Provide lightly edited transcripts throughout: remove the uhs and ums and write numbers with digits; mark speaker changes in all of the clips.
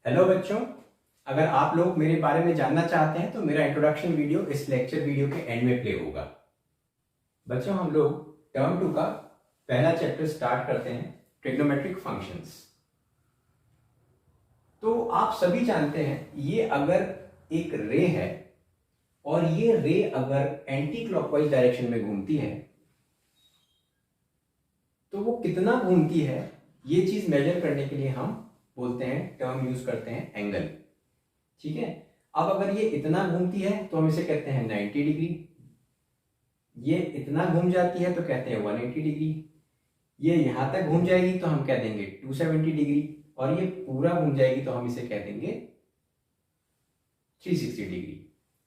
Speaker 1: Hello बच्चों, अगर आप लोग मेरे बारे में जानना चाहते हैं तो मेरा इंट्रोडक्शन वीडियो इस लेक्चर वीडियो के एंड में प्ले होगा। बच्चों, हम लोग टर्म 2 का पहला चैप्टर स्टार्ट करते हैं, ट्रिग्नोमेट्रिक फंक्शंस। तो आप सभी जानते हैं, ये अगर एक रे है और ये रे अगर एंटी क्लॉकवाइज डायरेक्शन में घूमती है तो वो कितना घूमती है, ये चीज मेजर करने के लिए हम बोलते हैं, टर्म यूज करते हैं एंगल। ठीक है। अब अगर ये इतना घूमती है तो हम इसे कहते हैं 90 डिग्री, ये इतना घूम जाती है तो कहते हैं 180 डिग्री, ये यहां तक घूम जाएगी तो हम कह देंगे 270 डिग्री, और ये पूरा घूम जाएगी तो हम इसे कह देंगे 360 डिग्री।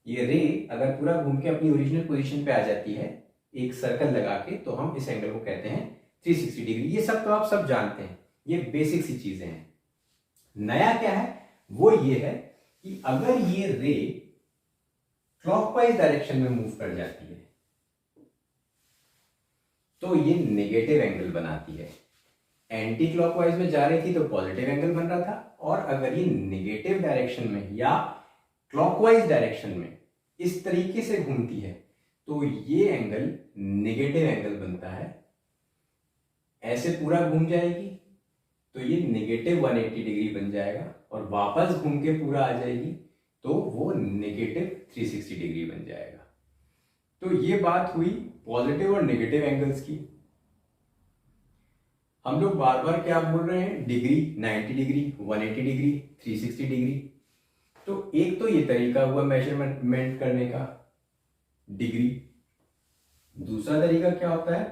Speaker 1: ये रे अगर पूरा घूम के अपनी ओरिजिनल पोजीशन पे आ जाती है एक सर्कल लगा के, तो हम इस एंगल को कहते हैं 360 डिग्री। ये सब तो आप सब जानते हैं, ये बेसिक सी चीजें हैं। नया क्या है वो ये है कि अगर ये रे क्लॉकवाइज डायरेक्शन में मूव कर जाती है तो ये नेगेटिव एंगल बनाती है। एंटी क्लॉकवाइज में जा रही थी तो पॉजिटिव एंगल बन रहा था, और अगर ये नेगेटिव डायरेक्शन में या क्लॉकवाइज डायरेक्शन में इस तरीके से घूमती है तो ये एंगल नेगेटिव एंगल बनता है। ऐसे पूरा घूम जाएगी तो ये नेगेटिव 180 डिग्री बन जाएगा, और वापस घूम के पूरा आ जाएगी तो वो नेगेटिव 360 डिग्री बन जाएगा। तो ये बात हुई पॉजिटिव और नेगेटिव एंगल्स की। हम लोग बार बार क्या बोल रहे हैं, डिग्री, 90 डिग्री, 180 डिग्री, 360 डिग्री। तो एक तो ये तरीका हुआ मेजरमेंट करने का, डिग्री। दूसरा तरीका क्या होता है,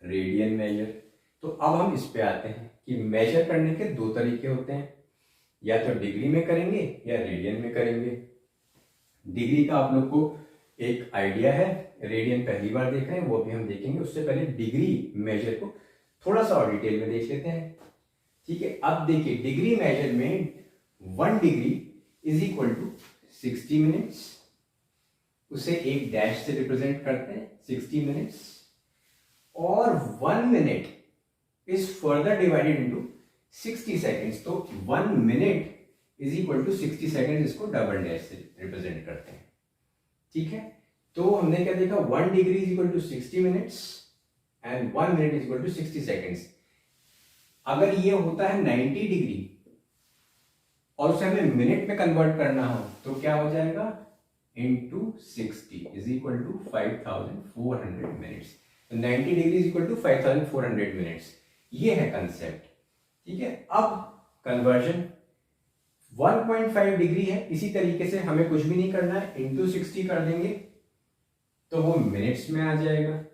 Speaker 1: रेडियन मेजर। तो अब हम इस पे आते हैं कि मेजर करने के दो तरीके होते हैं, या तो डिग्री में करेंगे या रेडियन में करेंगे। डिग्री का आप लोग को एक आइडिया है, रेडियन पहली बार देख रहे हैं, वो भी हम देखेंगे। उससे पहले डिग्री मेजर को थोड़ा सा और डिटेल में देख लेते हैं। ठीक है। अब देखिए, डिग्री मेजर में 1 degree is equal to 60 minutes. उसे एक डैश से रिप्रेजेंट करते हैं, 60 मिनट्स। और 1 minute is further divided into 60 seconds। तो 1 minute is equal to 60 second, इसको डबल डैश से रिप्रेजेंट करते हैं। ठीक है। तो हमने क्या देखा, 1 degree is equal to 60 minutes and 1 minute is equal to 60 seconds. अगर ये होता है 90 डिग्री और उसे हमें मिनट में कन्वर्ट करना हो तो क्या हो जाएगा, into 60 is equal to 5400 minutes. 90 degree is equal to 5400 minutes. ये है कंसेप्ट। ठीक है। अब कन्वर्जन 1.5 डिग्री है, इसी तरीके से हमें कुछ भी नहीं करना है, इंटू 60 कर देंगे तो वो मिनट्स में आ जाएगा।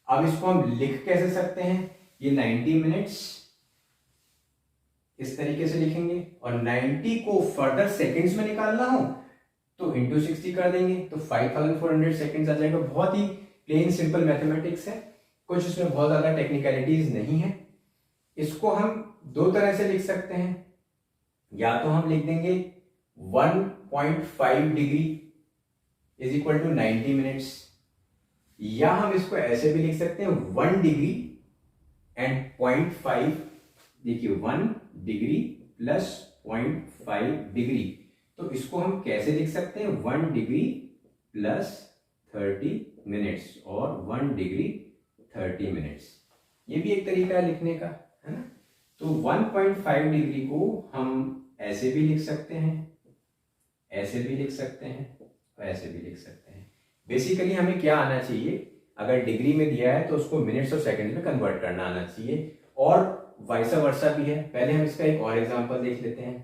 Speaker 1: अब इसको हम लिख कैसे सकते हैं, ये 90 मिनट्स इस तरीके से लिखेंगे, और 90 को फर्दर सेकेंड्स में निकालना हो तो इंटू 60 कर देंगे तो 5400 सेकेंड्स आ जाएगा। बहुत ही प्लेन सिंपल मैथमेटिक्स है, कुछ इसमें बहुत ज्यादा टेक्निकलिटीज नहीं है। इसको हम दो तरह से लिख सकते हैं, या तो हम लिख देंगे 1.5 degree is equal to 90 minutes, या हम इसको ऐसे भी लिख सकते हैं 1 डिग्री एंड 0.5। देखिए 1 डिग्री प्लस 0.5 डिग्री, तो इसको हम कैसे लिख सकते हैं, 1 डिग्री प्लस 30 मिनट्स और 1 डिग्री 30 मिनट्स। ये भी एक तरीका है लिखने का, है ना। तो 1.5 डिग्री को हम ऐसे भी लिख सकते हैं, ऐसे भी लिख सकते हैं, और ऐसे भी लिख सकते हैं। बेसिकली हमें क्या आना चाहिए, अगर डिग्री में दिया है तो उसको मिनट्स और सेकंड में कन्वर्ट करना आना चाहिए, और वाइस वर्सा भी है। पहले हम इसका एक और एग्जांपल देख लेते हैं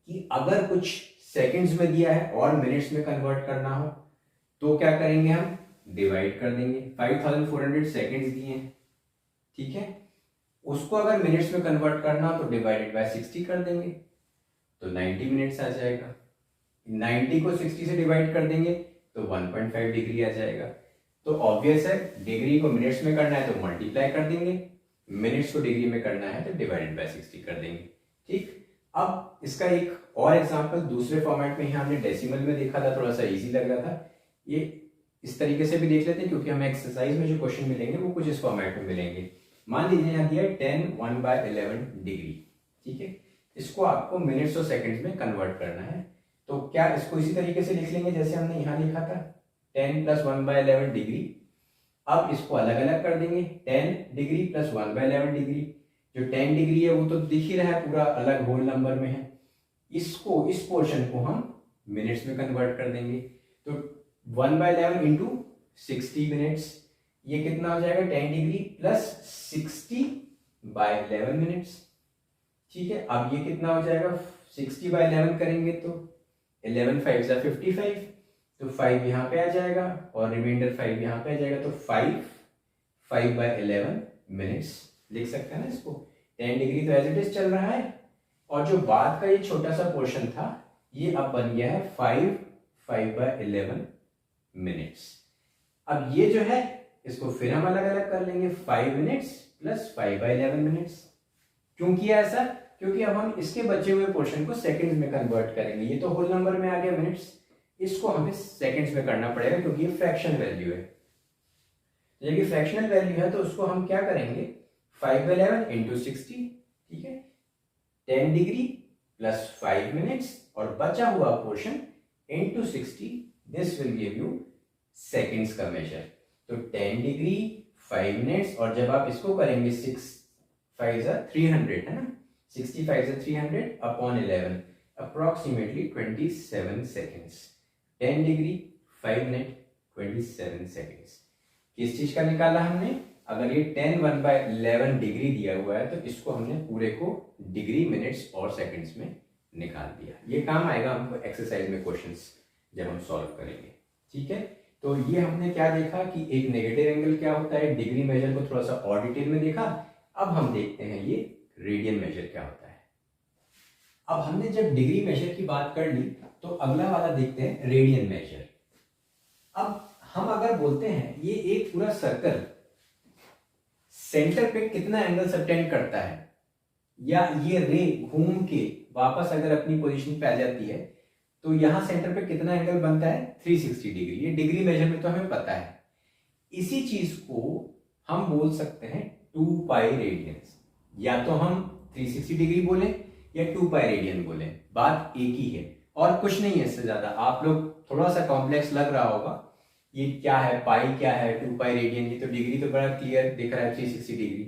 Speaker 1: कि अगर कुछ सेकंड्स में दिया है और मिनट्स में कन्वर्ट करना हो तो क्या करेंगे, हम डिवाइड कर देंगे। 5400 सेकेंड्स दिए हैं, ठीक है। उसको अगर मिनट्स में कन्वर्ट करना हो तो डिवाइडेड बाय 60 कर देंगे तो 90 मिनट्स आ जाएगा। 90 को 60 से डिवाइड कर देंगे तो 1.5 डिग्री आ जाएगा। तो ऑब्वियस है, डिग्री को मिनट्स में करना है तो मल्टीप्लाई कर देंगे, मिनट्स को डिग्री में करना है तो डिवाइडेड बाय 60 कर देंगे। ठीक। अब इसका एक और एग्जांपल दूसरे फॉर्मेट में, यहाँ हमने डेसिमल में देखा था, थोड़ा सा इजी लग रहा था, ये इस तरीके से भी देख लेते हैं, क्योंकि हमें एक्सरसाइज में जो क्वेश्चन मिलेंगे वो कुछ इस फॉर्मेट में मिलेंगे। मान लीजिए यहाँ दिया 10 1/11 डिग्री। ठीक है। इसको आपको मिनट्स और सेकंड्स में कन्वर्ट करना है। तो क्या इसको इसी तरीके से लिख लेंगे जैसे हमने यहाँ लिखा था 10 + 1/11 डिग्री। अब इसको अलग अलग कर देंगे 10 डिग्री + 1/11 डिग्री। जो 10 डिग्री है वो तो दिख ही रहा है, पूरा अलग होल नंबर में है। इसको इस पोर्शन को हम मिनट्स में कन्वर्ट कर देंगे। तो 1/11 इंटू 60 मिनट्स, ये कितना हो जाएगा 10 डिग्री + 60/11 मिनट्स। ठीक है, अब ये कितना हो जाएगा 60/11 करेंगे तो 11 × 5 = 55, तो 5 यहाँ पे आ जाएगा और रिमाइंडर 5 यहाँ पे आ जाएगा, तो 5/11 मिनट्स लिख सकते हैं ना इसको। 10 डिग्री तो एज इट इज चल रहा है, और जो बाद का ये छोटा सा पोर्शन था ये अब बन गया है 5/11 मिनट्स। अब ये जो है इसको फिर हम अलग अलग कर लेंगे 5 मिनट्स + 5/11 मिनट्स। क्यों किया ऐसा? क्योंकि अब हम इसके बचे हुए पोर्शन को सेकंड्स में कन्वर्ट करेंगे। ये तो होल नंबर में आ गया मिनट्स, इसको हमें सेकंड्स में करना पड़ेगा क्योंकि ये फ्रैक्शन वैल्यू है। ये फ्रैक्शनल वैल्यू है तो उसको हम क्या करेंगे 5/11 इंटू 60, ठीक है, 10 डिग्री + 5 मिनट्स और बचा हुआ portion into 60, this will give you seconds का मेजर। तो 10 डिग्री 5 मिनट्स, और जब आप इसको करेंगे 6 × 5 = 300 है ना, 65 = 300 upon 11 approximately 27 seconds. 10 degree 5 minute 27 seconds. किस चीज का निकाला हमने? अगर ये 10 1/11 डिग्री दिया हुआ है तो इसको हमने पूरे को डिग्री मिनट्स और सेकंड्स में निकाल दिया। ये काम आएगा हमको एक्सरसाइज में क्वेश्चंस जब हम सॉल्व करेंगे। ठीक है, तो ये हमने क्या देखा कि एक नेगेटिव एंगल क्या होता है, डिग्री मेजर को थोड़ा सा और डिटेल में देखा। अब हम देखते हैं ये रेडियन मेजर क्या होता है। अब हमने जब डिग्री मेजर की बात कर ली तो अगला वाला देखते हैं रेडियन मेजर। अब हम अगर बोलते हैं ये एक पूरा सर्कल सेंटर पे कितना एंगल सबटेंड करता है, या ये रे घूम के वापस अगर अपनी पोजीशन पे आ जाती है तो यहां सेंटर पे कितना एंगल बनता है 360 डिग्री। ये डिग्री मेजर में तो हमें पता है। इसी चीज को हम बोल सकते हैं 2π रेडियंस। या तो हम 360 डिग्री बोले या 2π रेडियन बोले, बात एक ही है और कुछ नहीं है इससे ज्यादा। आप लोग थोड़ा सा कॉम्प्लेक्स लग रहा होगा ये क्या है, पाई क्या है, 2π रेडियन, ये तो डिग्री तो बड़ा क्लियर दिख रहा है 360 डिग्री।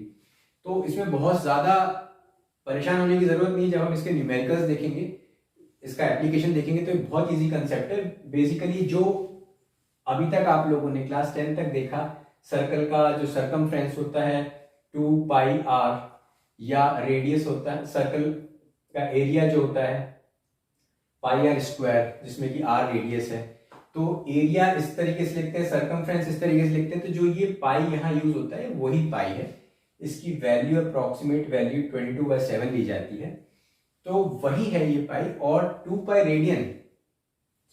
Speaker 1: तो इसमें बहुत ज्यादा परेशान होने की जरूरत नहीं। जब हम इसके न्यूमेरिकल्स देखेंगे, इसका एप्लीकेशन देखेंगे तो बहुत इजी कंसेप्ट है। बेसिकली जो अभी तक आप लोगों ने क्लास 10 तक देखा, सर्कल का जो सरकमफ्रेंस होता है 2πr, या रेडियस होता है सर्कल का एरिया जो होता है πr² जिसमें कि r रेडियस है। तो एरिया इस तरीके से लिखते हैं, सरकमफ्रेंस इस तरीके से लिखते हैं। तो जो ये पाई यहाँ यूज होता है वही पाई है। इसकी वैल्यू अप्रॉक्सीमेट वैल्यू 22/7 ली जाती है, तो वही है ये पाई। और 2π रेडियन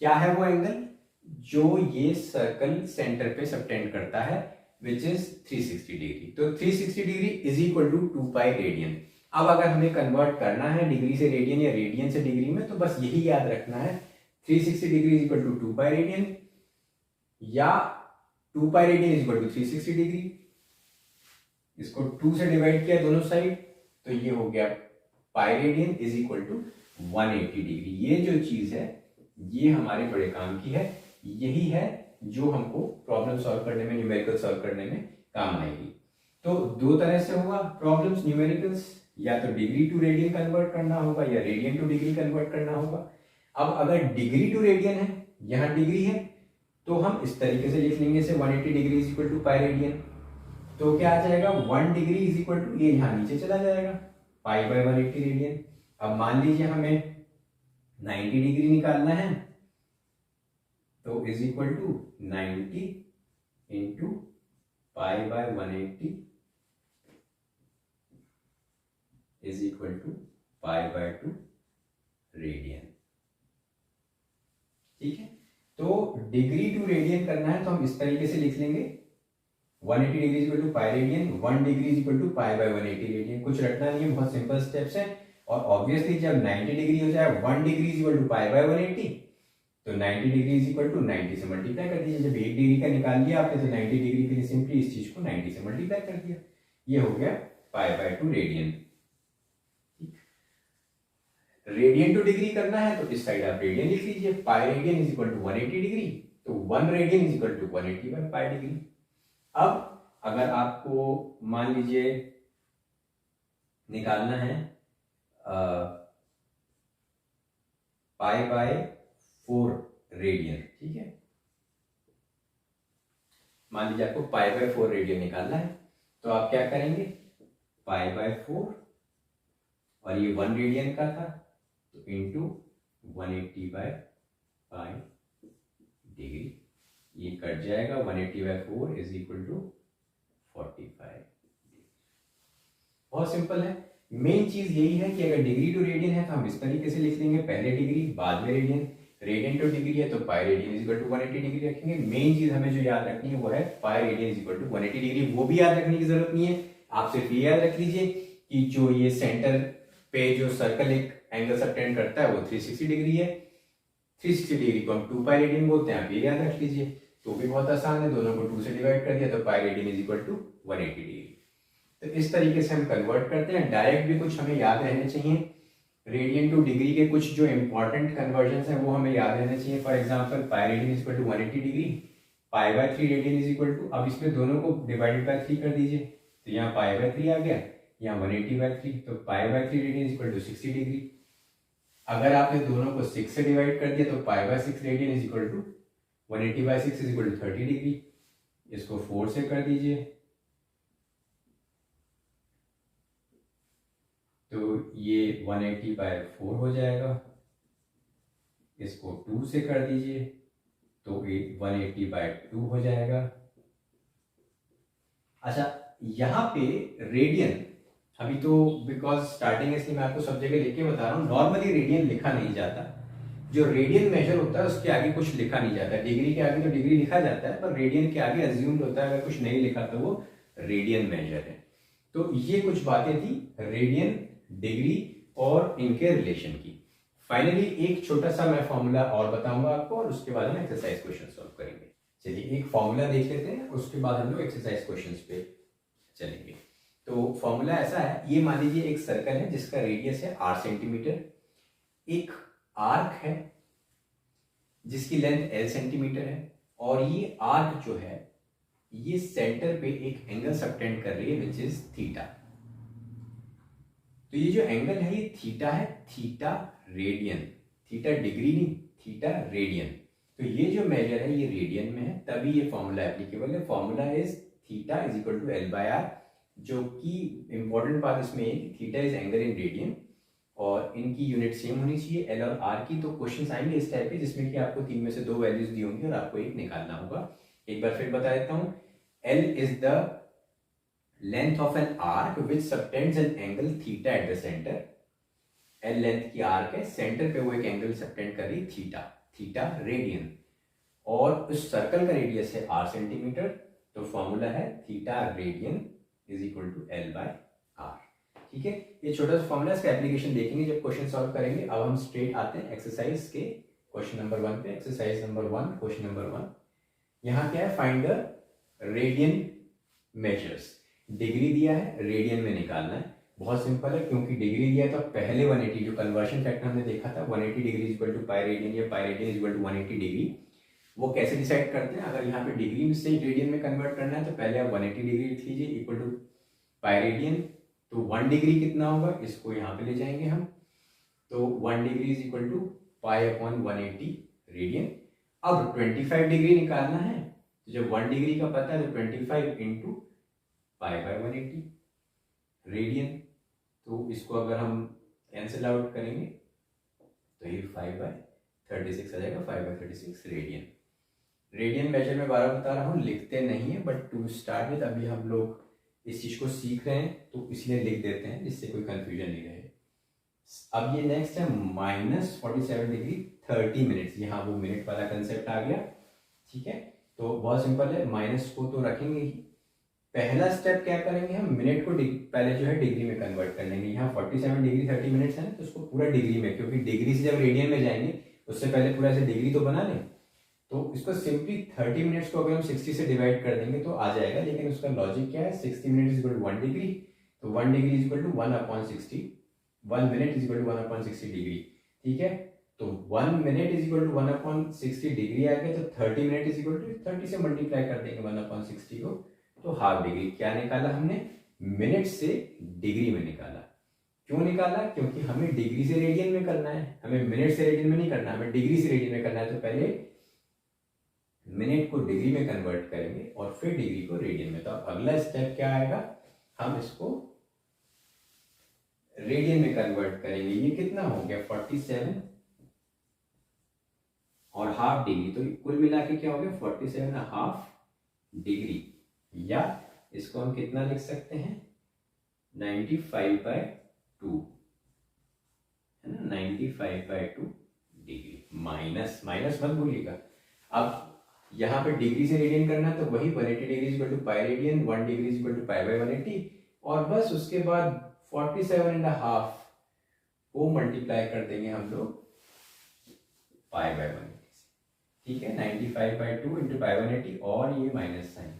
Speaker 1: क्या है? वो एंगल जो ये सर्कल सेंटर पे सबटेंड करता है विच इज 360 डिग्री। तो 360 degree is equal to 2π radian. अब अगर हमें कन्वर्ट करना है डिग्री से रेडियन या रेडियन से डिग्री में, तो बस यही याद रखना है 360 degree is equal to 2π radian, या 2π radian is equal to 360 degree. इसको 2 से डिवाइड किया दोनों साइड, तो ये हो गया π radian is equal to 180 degree. ये जो चीज है ये हमारे बड़े काम की है। यही है जो हमको प्रॉब्लम सॉल्व करने में, न्यूमेरिकल सॉल्व करने में काम आएगी। तो दो तरह से होगा प्रॉब्लम्स न्यूमेरिकल्स, या तो डिग्री टू रेडियन कन्वर्ट करना होगा या रेडियन टू डिग्री कन्वर्ट करना होगा। अब अगर डिग्री टू रेडियन है, यहां डिग्री है, तो हम इस तरीके से लिख लेंगे से 180 degree is equal to π radian. तो क्या आ जाएगा 1 डिग्री इज इक्वल टू, ये यहां नीचे चला जाएगा π/180 रेडियन। अब मान लीजिए हमें 90 डिग्री निकालना है, तो is equal to 90 into π/180 is equal to π/2 radian. ठीक है, तो डिग्री टू रेडियन करना है तो हम इस तरीके से लिख लेंगे 180 degree is equal to π radian, 1 degree is equal to π/180 radian. कुछ रटना नहीं है, बहुत सिंपल स्टेप्स है। और ऑब्वियसली जब 90 डिग्री हो जाए 1 डिग्री इज इक्वल टू π/180, तो 90 डिग्री इज इक्वल टू 90 से मल्टीप्लाई कर दीजिए। जब 1 डिग्री का निकाल लिया आपने तो 90 डिग्री के लिए सिंपली इस चीज को 90 से मल्टीप्लाई कर दिया। ये हो गया π/2 रेडियन। रेडियन टू डिग्री करना है तो इस साइड आप रेडियन लिख लीजिए, pi radian is equal to 180 degree, तो 1 radian is equal to 180 by pi degree. अब अगर आपको मान लीजिए निकालना है पाई बाय 4 रेडियन, ठीक है, मान लीजिए आपको पाई बाय 4 रेडियन निकालना है, तो आप क्या करेंगे, पाई बाय 4 और ये 1 रेडियन का था तो इंटू 180 बाय पाई डिग्री, ये कट जाएगा, 180 बाय 4 इज इक्वल टू 45। बहुत सिंपल है। मेन चीज यही है कि अगर डिग्री टू रेडियन है तो हम इस तरीके से लिख लेंगे, पहले डिग्री बाद में रेडियन, रेडियन टू डिग्री है तो pi radian is equal to 180 degree रखेंगे। मेन चीज हमें जो याद रखनी है वो है pi radian is equal to 180 degree. वो भी याद रखने की जरूरत नहीं है, आप सिर्फ ये याद रख लीजिए कि जो ये सेंटर पे जो सर्कल एक एंगल सबटेंड करता है वो 360 डिग्री है। 360 डिग्री को हम 2 पाई रेडियन बोलते हैं, आप ये याद रख लीजिए। तो भी बहुत आसान है, दोनों को 2 से डिवाइड कर दिया तो pi radian is equal to 180 degree. तो इस तरीके से हम कन्वर्ट करते हैं। डायरेक्ट भी कुछ हमें याद रहने चाहिए, रेडियन टू डिग्री के कुछ जो इंपॉर्टेंट कन्वर्जन हैं वो हमें याद रहने चाहिए। For example pi radian is equal to 180 degree, pi by 3 radian is equal to, अब इसमें दोनों को डिवाइडेड बाय 3 कर दीजिए, तो यहाँ पाई बाय 3 आ गया, यहाँ 180 बाय 3, तो pi by 3 radian is equal to 60 degree. अगर आपने दोनों को 6 से डिवाइड कर दिया तो pi by 6 radian is equal to 180 by 6 is equal to 30 degree. इसको 4 से कर दीजिए तो ये 180 बाय 4 हो जाएगा। इसको 2 से कर दीजिए तो ये 180 बाय 2 हो जाएगा। अच्छा, यहाँ पे रेडियन अभी तो बिकॉज स्टार्टिंग इसलिए मैं आपको सब जगह लिख के बता रहा हूँ, नॉर्मली रेडियन लिखा नहीं जाता। जो रेडियन मेजर होता है उसके आगे कुछ लिखा नहीं जाता। डिग्री के आगे तो डिग्री लिखा जाता है, पर रेडियन के आगे अज्यूम्ड होता है, अगर कुछ नहीं लिखा तो वो रेडियन मेजर है। तो ये कुछ बातें थी रेडियन, डिग्री और इनके रिलेशन की। फाइनली एक छोटा सा मैं फॉर्मूला और बताऊंगा आपको और उसके बाद हम एक्सरसाइज क्वेश्चन सॉल्व करेंगे। चलिए एक फॉर्मूला देख लेते हैं, उसके बाद हम लोग एक्सरसाइज क्वेश्चंस पे चलेंगे। तो फॉर्मूला ऐसा है, ये मान लीजिए एक सर्कल है जिसका रेडियस है 8 सेंटीमीटर, एक आर्क है जिसकी लेंथ L सेंटीमीटर है, और ये आर्क जो है ये सेंटर पे एक एंगल सबटेंड कर रही है विच इज थीटा। तो ये जो एंगल है ये थीटा है, थीटा रेडियन, थीटा डिग्री नहीं, थीटा रेडियन। तो ये जो मेजर है ये रेडियन में है, तभी ये फॉर्मूला एप्लीकेबल है। Formula is theta is equal to L by R, जो कि इंपॉर्टेंट बात इसमें है theta is angle in radian और इनकी यूनिट सेम होनी चाहिए L और R की। तो क्वेश्चंस आएंगे इस टाइप के जिसमें कि आपको 3 में से 2 वैल्यूज दी होंगी और आपको एक निकालना होगा। एक बार फिर बता देता हूँ, L is the length of an arc which subtends an angle theta at the center। L length की आर्क है, सेंटर पे वो एक एंगल सबटेंड कर रही थीटा, थीटा रेडियन, और उस सर्कल का रेडियस है 8 सेंटीमीटर। तो फॉर्मूला है theta radian is equal to L by R. ठीक है, ये छोटा सा फॉर्मूला, इसका एप्लीकेशन देखेंगे जब क्वेश्चन सॉल्व करेंगे। अब हम स्ट्रेट आते हैं एक्सरसाइज के क्वेश्चन नंबर 1 पे। एक्सरसाइज नंबर 1 क्वेश्चन नंबर 1, यहाँ क्या है, find the radian measures. Degree दिया है, रेडियन में निकालना है। बहुत सिंपल है, क्योंकि डिग्री दिया तो पहले 180 जो कन्वर्शन फैक्टर हमने देखा था 180 degree equal to pi radian या pi radian equal to 180 degree, वो कैसे डिसाइड करते हैं। अगर यहाँ पे डिग्री से रेडियन में कन्वर्ट करना है तो पहले आप 180 डिग्री लिख लीजिए इक्वल टू पाई रेडियन। तो 1 डिग्री कितना होगा, इसको यहाँ पे ले जाएंगे हम, तो 1 degree is equal to pi upon 180 radian. अब 25 डिग्री निकालना है, तो जब 1 डिग्री का पता है तो 25 इंटू पाई बाय 180 रेडियन। तो इसको अगर हम कैंसिल आउट करेंगे तो ये 5 बाय 36 आ जाएगा, 5 बाय 36 रेडियन। रेडियन मेजर में बार बता रहा हूँ, लिखते नहीं है, बट टू स्टार्ट विद अभी हम लोग इस चीज को सीख रहे हैं तो इसलिए लिख देते हैं जिससे कोई कंफ्यूजन नहीं रहे। अब ये नेक्स्ट है -47 डिग्री 30 मिनट्स, यहाँ वो मिनट वाला कंसेप्ट आ गया। ठीक है, तो बहुत सिंपल है, माइनस को तो रखेंगे ही। पहला स्टेप क्या करेंगे हम, मिनट को पहले जो है डिग्री में कन्वर्ट कर लेंगे। यहाँ 47 डिग्री 30 मिनट्स है ना, तो उसको पूरा डिग्री में, क्योंकि डिग्री से जब रेडियन में जाएंगे उससे पहले पूरा ऐसे डिग्री तो बना लें। तो इसको सिंपली 30 मिनट्स को अगर हम 60 से डिवाइड कर देंगे तो आ जाएगा, लेकिन उसका लॉजिक क्या है, 60 minute is equal to 1 degree, तो 1 degree is equal to 1 upon 60 1 minute is equal to 1/60 degree, ठीक है। तो 1 minute is equal to 1/60 degree आ गया, तो 30 मिनट इज इक्वल टू 30 से मल्टीप्लाई कर देंगे 1/60 को, तो हाफ डिग्री। क्या निकाला हमने? मिनट से डिग्री में निकाला। क्यों निकाला? क्योंकि हमें डिग्री से रेडियन में करना है, हमें मिनट से रेडियन में नहीं करना, हमें डिग्री से रेडियन में करना है। तो पहले मिनट को डिग्री में कन्वर्ट करेंगे और फिर डिग्री को रेडियन में। तो अब अगला स्टेप क्या आएगा, हम इसको रेडियन में कन्वर्ट करेंगे। ये कितना हो गया 47 और हाफ डिग्री, तो कुल मिला के क्या हो गया 47.5 डिग्री, या इसको हम कितना लिख सकते हैं 95/2, है ना, 95/2 डिग्री। माइनस माइनस मत भूलिएगा। अब यहाँ पे डिग्री से रेडियन करना है, तो वही 180 degree equal to pi radian, 1 degree equal to pi by 180, और बस उसके बाद 47.5 को मल्टीप्लाई कर देंगे हम लोग पाई बाई 180 से, ठीक है। 95/2 इंटू पाई 180 और ये माइनस साइन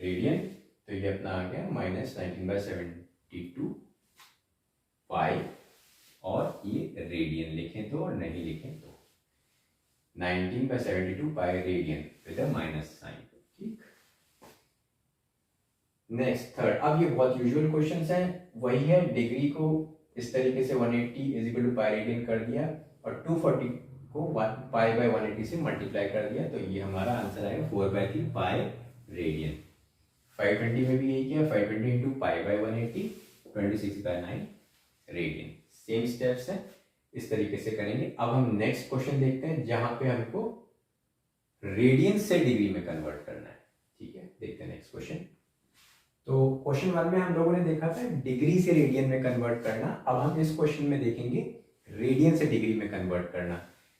Speaker 1: रेडियन, तो ये अपना आ गया -19/72 पाई, और ये रेडियन लिखें तो और नहीं लिखें तो 19/72 pi radian with a minus sign, ठीक। नेक्स्ट थर्ड, अब ये बहुत यूजुअल क्वेश्चंस हैं, वही है, डिग्री को इस तरीके से 180 is equal to pi radian कर दिया और 240 को पाई बाय 180 से मल्टीप्लाई कर दिया, तो ये हमारा आंसर आएगा 4/3 पाई रेडियन। 520 में भी यही किया, 520 into pi by 180 26/9 radian. Same steps है, इस तरीके से करेंगे। अब हम नेक्स्ट क्वेश्चन देखते हैं जहां पे हमको रेडियन से डिग्री में कन्वर्ट करना है, ठीक है। देखते हैं नेक्स्ट क्वेश्चन। तो क्वेश्चन 1 में हम लोगों ने देखा था डिग्री से रेडियन में कन्वर्ट करना। अब हम इस क्वेश्चन में देखेंगे रेडियन से डिग्री में कन्वर्ट करना।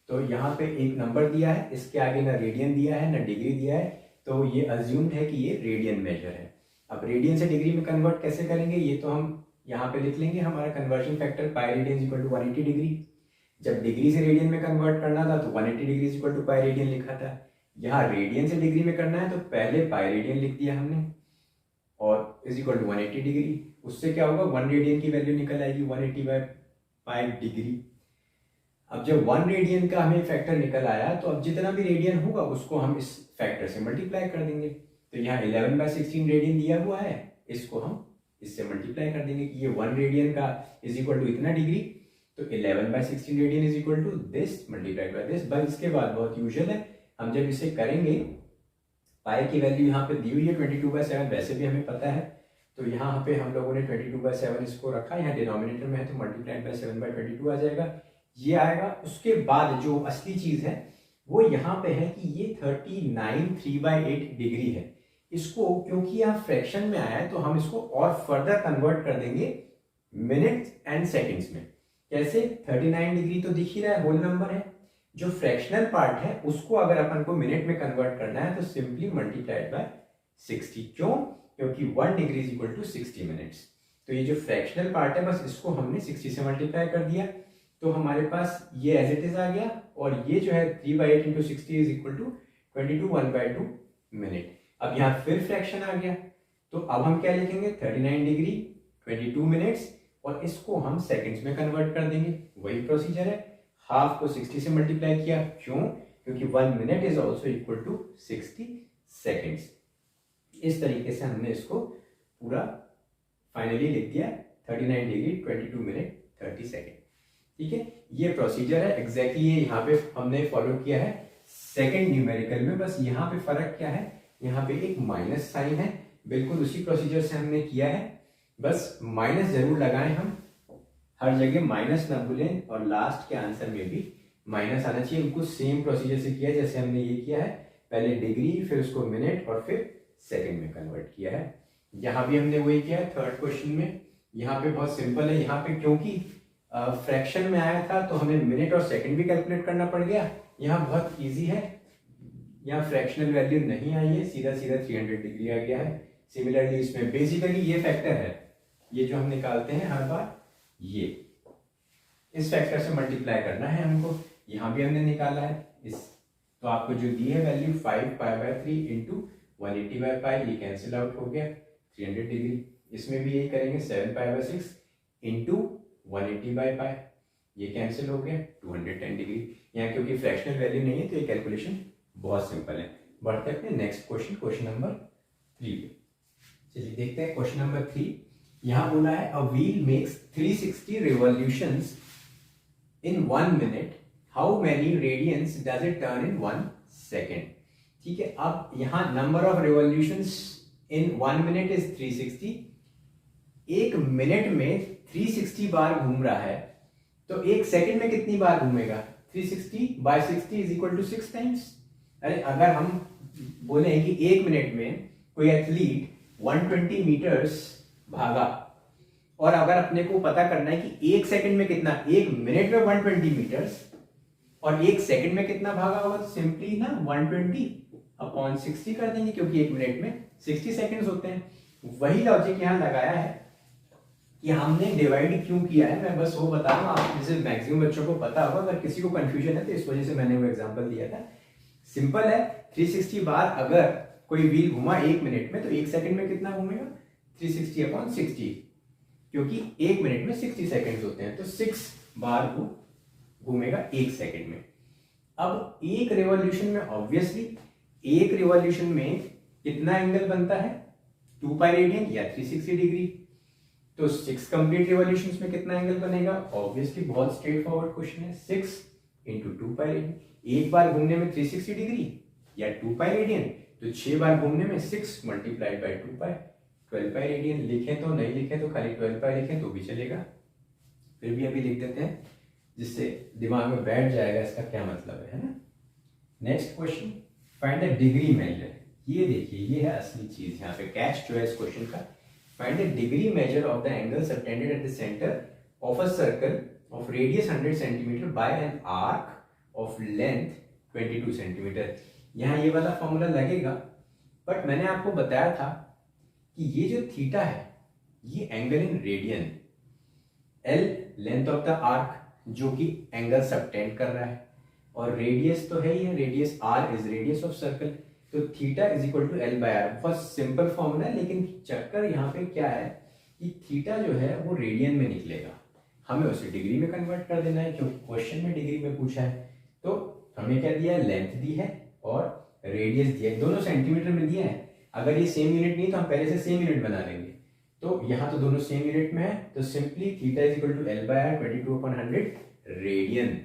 Speaker 1: तो यहाँ पे एक नंबर दिया है, इसके आगे ना रेडियन दिया है ना डिग्री दिया है, तो ये अज्यूम्ड है कि ये रेडियन मेजर है। अब रेडियन से डिग्री में कन्वर्ट कैसे करेंगे, ये तो हम यहाँ पे लिख लेंगे, हमारा conversion factor pi radian equal to 180 degree. जब डिग्री से रेडियन में कन्वर्ट करना था तो 180 degree equal to pi radian लिखा था। यहाँ रेडियन से डिग्री में करना है तो पहले पाई रेडियन लिख दिया हमने और इज इक्वल टू 180 डिग्री। उससे क्या होगा 1 रेडियन की वैल्यू निकल आएगी 180/पाई डिग्री। अब जब 1 रेडियन का हमें फैक्टर निकल आया, तो अब जितना भी रेडियन होगा उसको हम इस फैक्टर से मल्टीप्लाई कर देंगे। तो यहाँ 11/16 रेडियन दिया हुआ है, इसको हम इससे मल्टीप्लाई कर देंगे कि ये 1 रेडियन का इज इक्वल टू इतना डिग्री, तो 11/16 radian is equal to this multiplied by this. बस इसके बाद बहुत यूजुअल है, हम जब इसे करेंगे, पाई की वैल्यू यहाँ पे दी हुई है 22/7, वैसे भी हमें पता है, तो यहाँ पे हम लोगों ने 22/7 इसको रखा, यहाँ डिनोमिनेटर में है तो मल्टीप्लाइड बाय 7/22 आ जाएगा, ये आएगा। उसके बाद जो असली चीज है वो यहाँ पे है कि ये 39 3/8 डिग्री है। इसको क्योंकि यहाँ फ्रैक्शन में आया है तो हम इसको और फर्दर कन्वर्ट कर देंगे मिनट्स एंड सेकंड्स में। कैसे? 39 डिग्री तो दिख ही रहा है, होल नंबर है। जो फ्रैक्शनल पार्ट है उसको अगर अपन को मिनट में कन्वर्ट करना है तो सिंपली मल्टीप्लाइड बाय 60। क्यों? क्योंकि 1 degree is equal to 60 minutes. तो ये जो फ्रैक्शनल पार्ट है बस इसको हमने 60 से मल्टीप्लाई कर दिया, तो हमारे पास ये एज इट इज आ गया, और ये जो है 3/8 into 60 is equal to 22 1/2 minute. अब यहाँ फिर फ्रैक्शन आ गया, तो अब हम क्या लिखेंगे 39 डिग्री 22 मिनट्स, और इसको हम सेकंड्स में कन्वर्ट कर देंगे। वही प्रोसीजर है, हाफ को 60 से मल्टीप्लाई किया। क्यों? क्योंकि 1 minute is also equal to 60 seconds. इस तरीके से हमने इसको पूरा फाइनली लिख दिया 39 डिग्री 22 मिनट 30 सेकेंड। ठीक है, ये प्रोसीजर है एग्जैक्टली ये यहाँ पे हमने फॉलो किया है सेकंड न्यूमेरिकल में। बस यहाँ पे फर्क क्या है, यहाँ पे एक माइनस साइन है, बिल्कुल उसी प्रोसीजर से हमने किया है, बस माइनस जरूर लगाएं हम, हर जगह माइनस ना भूलें, और लास्ट के आंसर में भी माइनस आना चाहिए। बिल्कुल सेम प्रोसीजर से किया है जैसे हमने ये किया है, पहले डिग्री फिर उसको मिनट और फिर सेकंड में कन्वर्ट किया है। यहाँ भी हमने वही किया है थर्ड क्वेश्चन में। यहाँ पे बहुत सिंपल है, यहाँ पे क्योंकि फ्रैक्शन में आया था तो हमें मिनट और सेकंड भी कैलकुलेट करना पड़ गया। यहाँ बहुत इजी है, यहाँ फ्रैक्शनल वैल्यू नहीं आई है, सीधा सीधा 300 डिग्री आ गया है। सिमिलरली इसमें बेसिकली ये फैक्टर है, ये जो हम निकालते हैं हर बार, ये इस फैक्टर से मल्टीप्लाई करना है हमको। यहाँ भी हमने निकाला है इस, तो आपको जो दी है वैल्यू 5π/3 इंटू 180/π, ये कैंसिल आउट हो गया 300 डिग्री। इसमें भी यही करेंगे 7π/6 इंटू 180 बाय पाई, ये कैंसिल हो गया 210 डिग्री। यहाँ क्योंकि फ्रैक्शनल वैल्यू नहीं है तो ये कैलकुलेशन बहुत सिंपल है। बढ़ते हैं अपने नेक्स्ट क्वेश्चन नंबर 3 पे। चलिए देखते हैं क्वेश्चन नंबर 3। यहाँ बोला है a wheel makes 360 revolutions in 1 minute, how many radians does it turn in 1 second. ठीक है, अब यहाँ number of revolutions in 1 minute is 360। एक मिनट में 360 बार घूम रहा है, तो एक सेकंड में कितनी बार घूमेगा? 360 by 60 is equal to 6 times. अरे अगर हम बोले हैं कि एक मिनट में कोई एथलीट 120 मीटर्स भागा, और अगर अपने को पता करना है कि एक सेकंड में कितना, एक मिनट में 120 मीटर्स और एक सेकंड में कितना भागा होगा, तो सिंपली ना 120 अपॉन 60 कर देंगे, क्योंकि एक मिनट में 60 सेकंड्स होते हैं। वही लॉजिक यहां लगाया है कि हमने डिवाइड क्यों किया है, मैं बस वो बता रहा हूँ। आप जैसे मैक्सिमम बच्चों को पता होगा, अगर किसी को कंफ्यूजन है तो इस वजह से मैंने वो एग्जांपल दिया था। सिंपल है, 360 बार अगर कोई व्हील घुमा एक मिनट में, तो एक सेकंड में कितना घूमेगा? 360 अपॉन 60, क्योंकि एक मिनट में 60 सेकंड्स होते हैं, तो 6 बार वो घूमेगा एक सेकंड में। अब एक रिवॉल्यूशन में ऑब्वियसली एक रिवॉल्यूशन में कितना एंगल बनता है? 2 पाई रेडियन या 360 डिग्री। तो 6 कंप्लीट रिवॉल्यूशंस में कितना एंगल बनेगा? ऑब्वियसली बहुत स्ट्रेट फॉरवर्ड क्वेश्चन है, 6 इंटू 2 पाई रेडियन। एक बार घूमने में 360 डिग्री या 2 पाई रेडियन, तो 6 बार घूमने में 6 multiplied by 2 pi, 12 pi radian. लिखें तो नहीं लिखें तो खाली 12 पाई लिखें तो भी चलेगा, फिर भी अभी लिख देते हैं जिससे दिमाग में बैठ जाएगा इसका क्या मतलब है ना। Next question, find the degree measure. ये देखिए, ये है असली चीज यहाँ पे, कैच जो है इस क्वेश्चन का। Find the degree measure of the angle subtended at the centre of a circle of radius 100 centimetre bye an arc of length 22 centimetre. यहाँ ये वाला फॉर्मूला लगेगा, बट मैंने आपको बताया था कि ये जो थीटा है ये angle in radian, L length of the arc जो कि एंगल सबटेंड कर रहा है, और रेडियस तो है ही है, radius R is radius of circle, तो theta is equal to L by R. बहुत सिंपल फॉर्मूला है, लेकिन चक्कर यहाँ पे क्या है कि थीटा जो है वो रेडियन में निकलेगा, हमें उसे डिग्री में कन्वर्ट कर देना है क्योंकि क्वेश्चन में डिग्री में पूछा है। तो हमें क्या दिया है? लेंथ दी है और रेडियस दिया है, दोनों सेंटीमीटर में दिया है। अगर ये सेम यूनिट नहीं तो हम पहले से सेम यूनिट बना लेंगे, तो यहाँ तो दोनों सेम यूनिट में है, तो simply theta is equal to L by R 22/100 radian.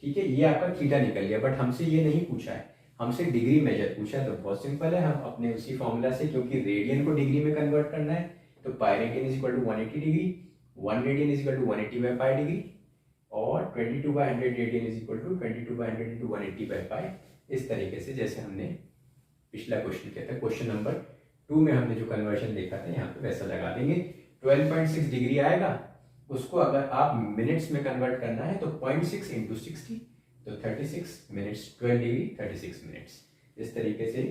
Speaker 1: ठीक है, ये आपका थीटा निकल गया, बट हमसे ये नहीं पूछा है, हमसे डिग्री मेजर पूछा है। तो बहुत सिंपल है, हम अपने उसी फॉर्मूला से, क्योंकि रेडियन को डिग्री में कन्वर्ट करना है, तो pi radian is equal to 180 degree, 1 radian is equal to 180 by pi degree, और 22/100 radian is equal to 22/100 into 180 by pi. इस तरीके से जैसे हमने पिछला क्वेश्चन किया था, क्वेश्चन नंबर 2 में हमने जो कन्वर्शन देखा था, यहाँ पे वैसा लगा देंगे। 12.6 डिग्री आएगा, उसको अगर आप मिनट्स में कन्वर्ट करना है तो 0.6 इंटू 60, तो 36 मिनट्स, 12 डिग्री 36 मिनट्स। इस तरीके से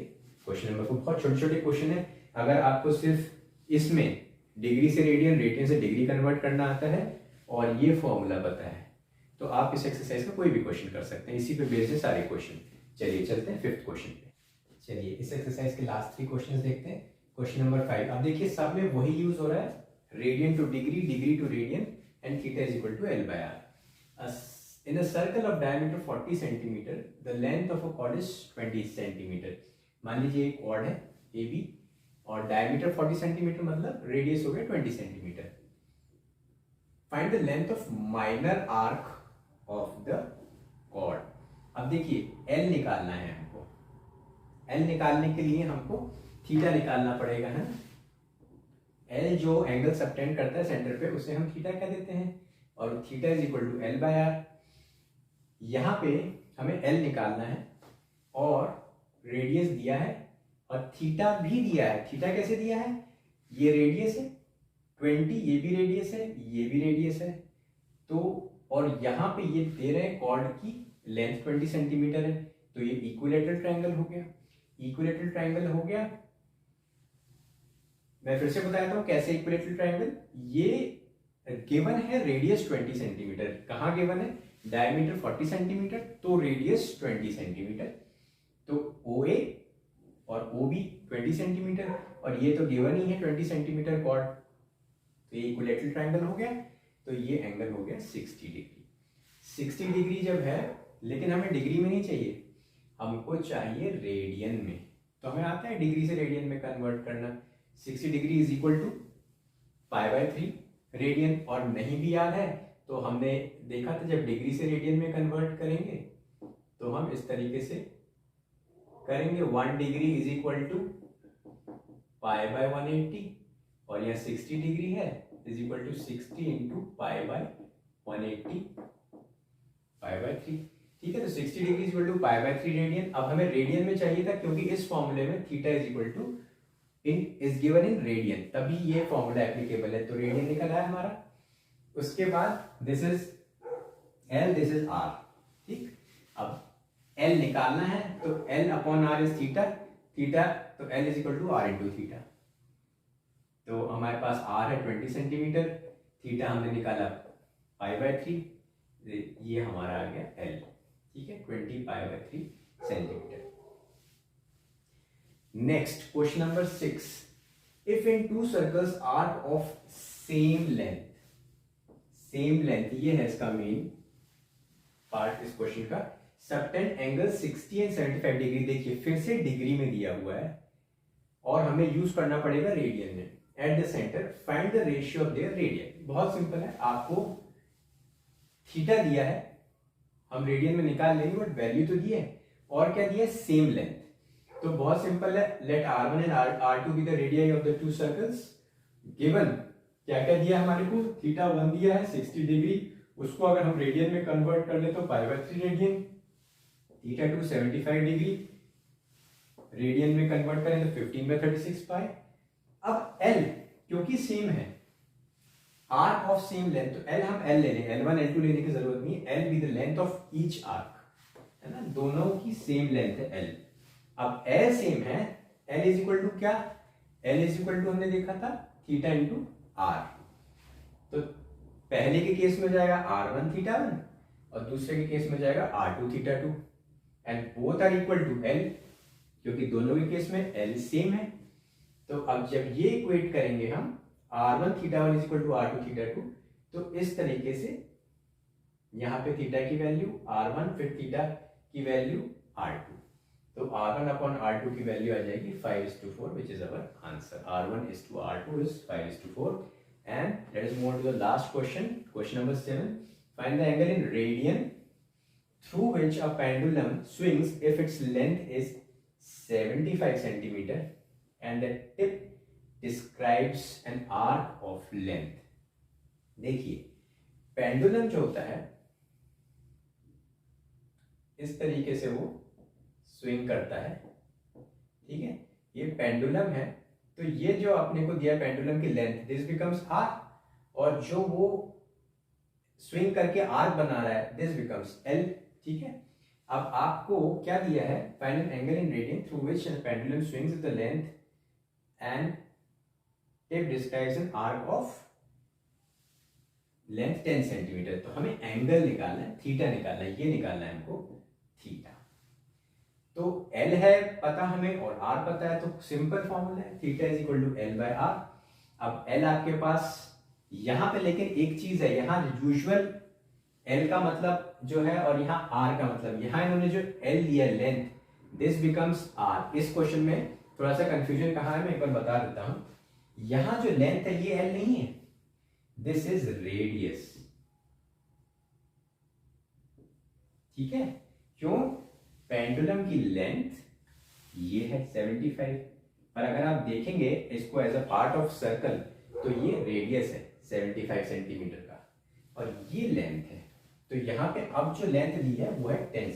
Speaker 1: क्वेश्चन नंबर 4 बहुत छोटे छोटे क्वेश्चन है। अगर आपको सिर्फ इसमें डिग्री से रेडियन, रेडियन से डिग्री कन्वर्ट करना आता है और ये फॉर्मूला पता है, तो आप इस एक्सरसाइज का कोई भी क्वेश्चन कर सकते हैं, इसी पे बेस्ड है सारे क्वेश्चन। चलिए चलते हैं 5th क्वेश्चन पे। चलिए इस एक्सरसाइज के लास्ट 3 क्वेश्चन देखते हैं। क्वेश्चन नंबर 5, अब देखिए सब में वही यूज हो रहा है, radian to degree, degree to radian, and theta is equal to L by R. In a circle of diameter 40 centimeter, the length of a chord is 20 centimeter. मान लीजिए एक chord है AB और diameter 40 centimeter मतलब radius हो गया 20 centimeter. Find the length of minor arc of the chord. अब देखिए L निकालना है हमको, L निकालने के लिए हमको थीटा निकालना पड़ेगा, है ना। L जो एंगल सबटेंड करता है सेंटर पे, उसे हम थीटा कह देते हैं, और theta is equal to L by R. यहाँ पे हमें L निकालना है और रेडियस दिया है और थीटा भी दिया है। थीटा कैसे दिया है? ये रेडियस है 20, ये भी रेडियस है, ये भी रेडियस है, तो और यहाँ पे ये दे रहे हैं कॉर्ड की लेंथ 20 सेंटीमीटर है, तो ये इक्विलेटरल ट्रायंगल हो गया। इक्विलेटरल ट्रायंगल हो गया, मैं फिर से बताता हूँ कैसे इक्विलेटरल ट्रायंगल। ये गिवन है रेडियस 20 सेंटीमीटर, कहाँ गिवन है? डायमीटर 40 सेंटीमीटर, तो रेडियस 20 सेंटीमीटर, तो OA और OB 20 सेंटीमीटर, और ये तो गिवन ही है 20 सेंटीमीटर कॉर्ड, तो ये इक्विलेटरल ट्रायंगल हो गया। तो ये एंगल हो गया 60 डिग्री। 60 डिग्री जब है, लेकिन हमें डिग्री में नहीं चाहिए, हमको चाहिए रेडियन में। तो हमें आता है डिग्री से रेडियन में कन्वर्ट करना। 60 degree is equal to π/3 radian. और नहीं भी याद है तो हमने देखा था जब डिग्री से रेडियन में कन्वर्ट करेंगे तो हम इस तरीके से करेंगे, 1 डिग्री इज इक्वल टू π/180 और यहाँ 60 डिग्री है इज इक्वल टू 60 इंटू π/180 π/3। ठीक है, तो 60 degree is equal to π/3 radian. अब हमें रेडियन में चाहिए था क्योंकि इस फॉर्मूले में theta is equal two is given in radian, तभी ये फॉर्मूला एप्लीकेबल है, तो रेडियन निकल आया हमारा। उसके बाद this is L, this is R. ठीक, अब एल निकालना है तो L upon R is theta, theta तो L is equal to R into theta. तो हमारे पास आर है 20 सेंटीमीटर, थीटा हमने निकाला π/3, ये हमारा आ गया एल। ठीक है, 20 π/3 centimetre. Next question number 6, if in 2 circles arc of same length, same length ये है इसका मेन पार्ट इस क्वेश्चन का, सबटेंड एंगल 60 एंड 75 डिग्री। देखिए फिर से डिग्री में दिया हुआ है और हमें यूज करना पड़ेगा रेडियन में। At the centre find the ratio of their radian. बहुत सिंपल है, आपको थीटा दिया है, हम रेडियन में निकाल लेंगे, बट वैल्यू तो दी है और क्या दिया है, सेम लेंथ। तो बहुत सिंपल है, let r1 and r2 be the radius of the 2 circles. Given क्या क्या दिया हमारे को, थीटा 1 दिया है 60 डिग्री, उसको अगर हम रेडियन में कन्वर्ट कर ले तो π/3 रेडियन, थीटा 2 75 डिग्री रेडियन में कन्वर्ट करें तो 15/36 पाई। अब l क्योंकि सेम है, आर्क ऑफ सेम लेंथ, तो l हम l ले लें, L1 L2 लेने की जरूरत नहीं है, l be the length of each arc, है ना, दोनों की सेम लेंथ है l। अब l सेम है, l इज इक्वल टू क्या, l इज इक्वल टू हमने देखा था थीटा इंटू r। तो पहले के केस में जाएगा r1 थीटा 1 और दूसरे के केस में जाएगा r2 theta 2 and both R equal to l, क्योंकि दोनों के केस में l सेम है। तो अब जब ये इक्वेट करेंगे हम r1 theta 1 is equal to r2 theta 2, तो इस तरीके से यहाँ पे थीटा की वैल्यू r1 फिर थीटा की वैल्यू r2, तो r1 अपॉन r2 की वैल्यू आ जाएगी 5:4, which is our answer. r1:r2 is 5:4। And let us move to the last question, question number 7, find the angle in radian through which a pendulum swings if its length is 75 centimeter and the tip describes an arc of length। देखिए pendulum जो होता है इस तरीके से वो swing करता है, ठीक है, ये पेंडुलम है। तो ये जो आपने को दिया पेंडुलम की लेंथ, दिस बिकम्स आर, और जो वो स्विंग करके आर्क बना रहा है दिस बिकम्स एल। ठीक है, अब आपको क्या दिया है, find an angle in radian through which pendulum swings the length and tip describes an arc of length 10 centimetre. तो हमें एंगल निकालना है, थीटा निकालना है, ये निकालना है हमको थीटा। तो L है पता हमें और R पता है, तो सिंपल फॉर्मूला है theta is equal to L by R। अब L आपके पास यहां पे, लेकिन एक चीज है, यहां यूजुअल L का मतलब जो है और यहाँ R का मतलब, यहाँ इन्होंने जो L दिया लेंथ, दिस बिकम्स R। इस क्वेश्चन में थोड़ा सा कंफ्यूजन कहाँ है मैं एक बार बता देता हूं। यहां जो लेंथ है ये L नहीं है, दिस इज रेडियस। ठीक है, क्यों, पेंडुलम की लेंथ ये है 75, पर अगर आप देखेंगे इसको as a part of circle तो ये रेडियस है 75 सेंटीमीटर का और ये लेंथ है। तो यहाँ पे अब जो लेंथ दी है वो है 10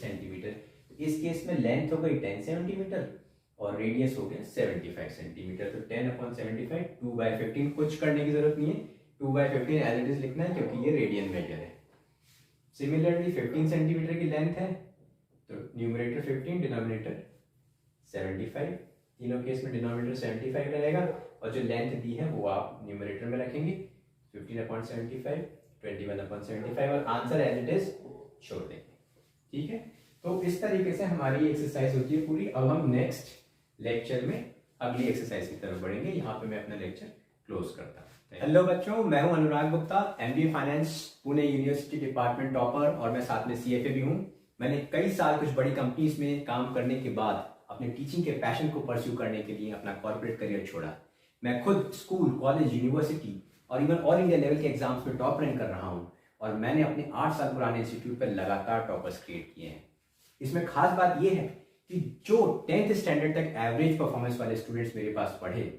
Speaker 1: सेंटीमीटर। इस केस में लेंथ हो गई 10 सेंटीमीटर और रेडियस हो गया 75 सेंटीमीटर। तो 10/75, 2/15, कुछ करने की जरूरत नहीं है, 2/15 एज इट इज लिखना है क्योंकि ये रेडियन मेजर है। सिमिलरली 15 सेंटीमीटर की लेंथ है तो न्यूमरेटर 15, डिनोमिनेटर 75, तीनों केस में डिनोमिनेटर 75 रहेगा और जो लेंथ दी है वो आप न्यूमरेटर में रखेंगे 15/75, 21/75 और आंसर एज इट इज छोड़ देंगे। ठीक है, तो इस तरीके से हमारी एक्सरसाइज होती है पूरी। अब हम नेक्स्ट लेक्चर में अगली एक्सरसाइज की तरफ बढ़ेंगे। यहाँ पे मैं अपना लेक्चर क्लोज करता हूँ। हेलो बच्चों, मैं हूं Anurag Gupta, MBA finance Pune university department topper, और मैं साथ में सीएफए भी हूं। मैंने कई साल कुछ बड़ी कंपनीज में काम करने के बाद अपने टीचिंग के पैशन को परस्यू करने के लिए अपना कॉर्पोरेट करियर छोड़ा। मैं खुद स्कूल, कॉलेज, यूनिवर्सिटी और इवन ऑल इंडिया लेवल के एग्जाम्स में टॉप रैंक कर रहा हूं, और मैंने अपने 8 साल पुराने इंस्टीट्यूट पर लगातार टॉपर्स क्रिएट किए हैं। इसमें खास बात यह है कि जो 10th स्टैंडर्ड तक एवरेज परफॉर्मेंस वाले स्टूडेंट्स मेरे पास पढ़े,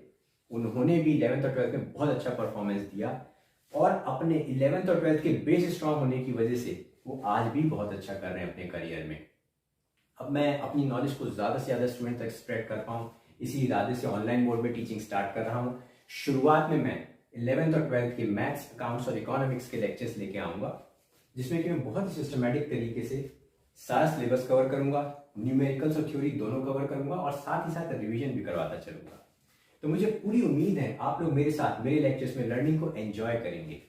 Speaker 1: उन्होंने भी 11th और 12th में बहुत अच्छा परफॉर्मेंस दिया, और अपने 11th और 12th के बेस स्ट्रांग होने की वजह से वो आज भी बहुत अच्छा कर रहे हैं अपने करियर में। अब मैं अपनी नॉलेज को ज़्यादा से ज़्यादा स्टूडेंट तक स्प्रेड कर पाऊँ, इसी इरादे से ऑनलाइन मोड में टीचिंग स्टार्ट कर रहा हूँ। शुरुआत में मैं 11th और 12th के मैथ्स, अकाउंट्स और इकोनॉमिक्स के लेक्चर्स लेके आऊँगा, जिसमें कि मैं बहुत ही सिस्टमेटिक तरीके से सारा सिलेबस कवर करूँगा, न्यूमेरिकल्स और थ्योरी दोनों कवर करूँगा, और साथ ही साथ रिवीजन भी करवाता चलूँगा। तो मुझे पूरी उम्मीद है आप लोग मेरे साथ मेरे लेक्चर्स में लर्निंग को एंजॉय करेंगे।